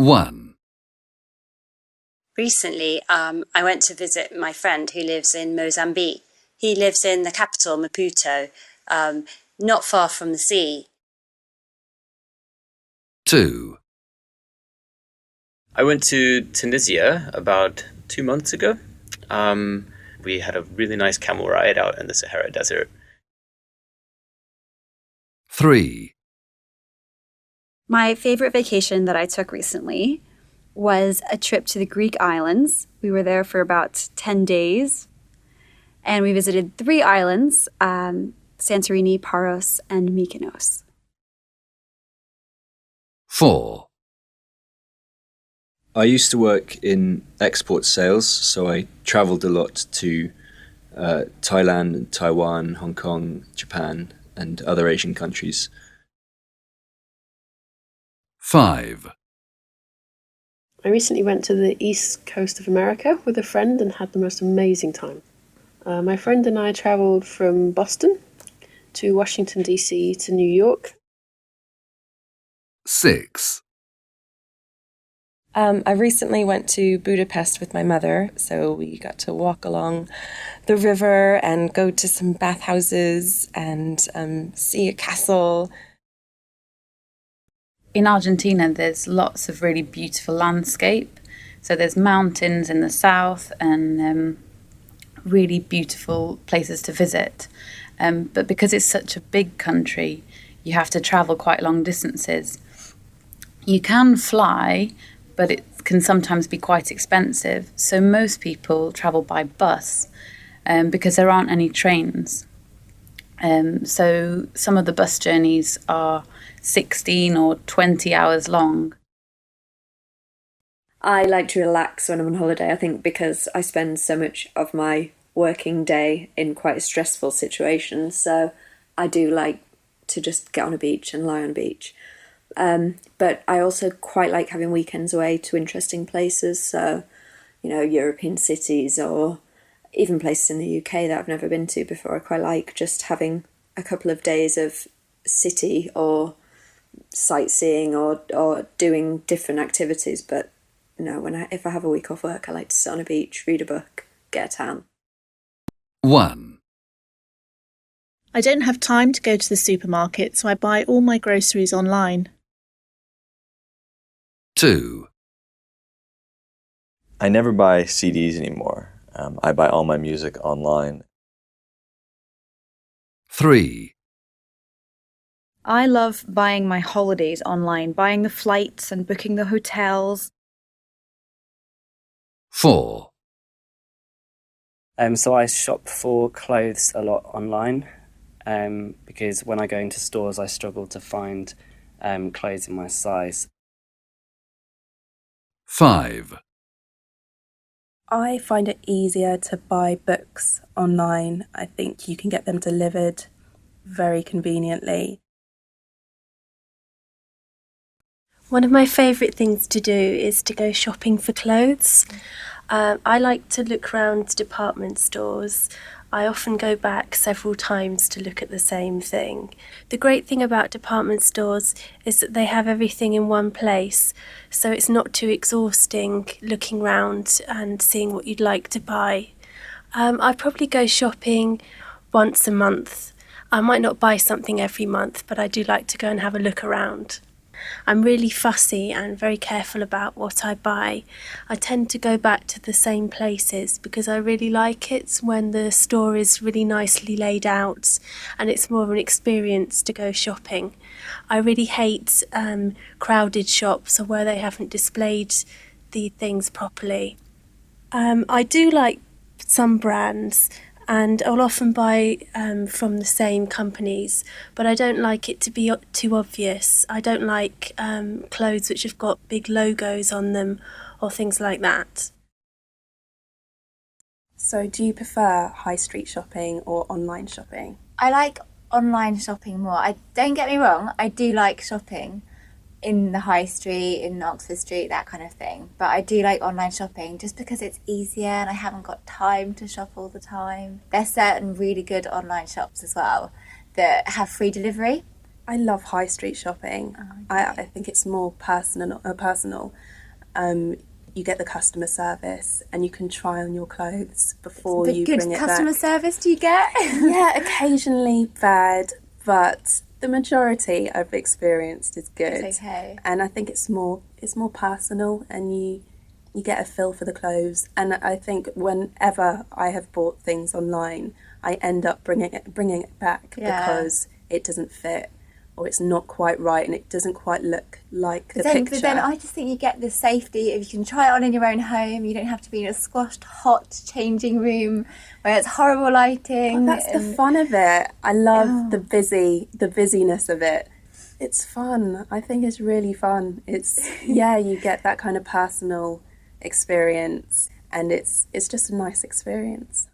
1. Recently, I went to visit my friend who lives in Mozambique. He lives in the capital, Maputo, not far from the sea. 2. I went to Tunisia about 2 months ago. We had a really nice camel ride out in the Sahara Desert. 3. My favorite vacation that I took recently was a trip to the Greek islands. We were there for about 10 days, and we visited 3 islands, Santorini, Paros, and Mykonos. 4. I used to work in export sales, so I travelled a lot to Thailand, Taiwan, Hong Kong, Japan, and other Asian countries. 5. I recently went to the east coast of America with a friend and had the most amazing time. My friend and I travelled from Boston to Washington, D.C. to New York. 6. I recently went to Budapest with my mother, so we got to walk along the river and go to some bathhouses and see a castle. In Argentina, there's lots of really beautiful landscape. So there's mountains in the south and really beautiful places to visit. But because it's such a big country, you have to travel quite long distances. You can fly, but it can sometimes be quite expensive. So most people travel by bus because there aren't any trains. So some of the bus journeys are 16 or 20 hours long. I like to relax when I'm on holiday, I think, because I spend so much of my working day in quite a stressful situation. So I do like to just get on a beach and lie on a beach. But I also quite like having weekends away to interesting places. So, European cities or even places in the UK that I've never been to before. I quite like just having a couple of days of city or sightseeing or doing different activities. But if I have a week off work, I like to sit on a beach, read a book, get a tan. 1. I don't have time to go to the supermarket, so I buy all my groceries online. 2. I never buy CDs anymore. I buy all my music online. 3. I love buying my holidays online, buying the flights and booking the hotels. 4. So I shop for clothes a lot online because when I go into stores I struggle to find clothes in my size. 5. I find it easier to buy books online. I think you can get them delivered very conveniently. One of my favourite things to do is to go shopping for clothes. I like to look around department stores. I often go back several times to look at the same thing. The great thing about department stores is that they have everything in one place, so it's not too exhausting looking round and seeing what you'd like to buy. I probably go shopping once a month. I might not buy something every month, but I do like to go and have a look around. I'm really fussy and very careful about what I buy. I tend to go back to the same places because I really like it when the store is really nicely laid out and it's more of an experience to go shopping. I really hate crowded shops or where they haven't displayed the things properly. I do like some brands, and I'll often buy from the same companies, but I don't like it to be too obvious. I don't like clothes which have got big logos on them or things like that. So do you prefer high street shopping or online shopping? I like online shopping more. Don't get me wrong, I do like shopping in the high street, in Oxford Street, that kind of thing. But I do like online shopping just because it's easier and I haven't got time to shop all the time. There's certain really good online shops as well that have free delivery. I love high street shopping. I think it's more personal. You get the customer service and you can try on your clothes before you bring it back. Good customer service do you get? Yeah, occasionally bad, but the majority I've experienced is good. It's okay. And I think it's more personal, and you get a feel for the clothes. And I think whenever I have bought things online, I end up bringing it back because it doesn't fit, or it's not quite right, and it doesn't quite look like the picture. But then I just think you get the safety if you can try it on in your own home. You don't have to be in a squashed, hot changing room where it's horrible lighting. That's the fun of it. I love the busyness of it. It's fun. I think it's really fun. It's you get that kind of personal experience, and it's just a nice experience.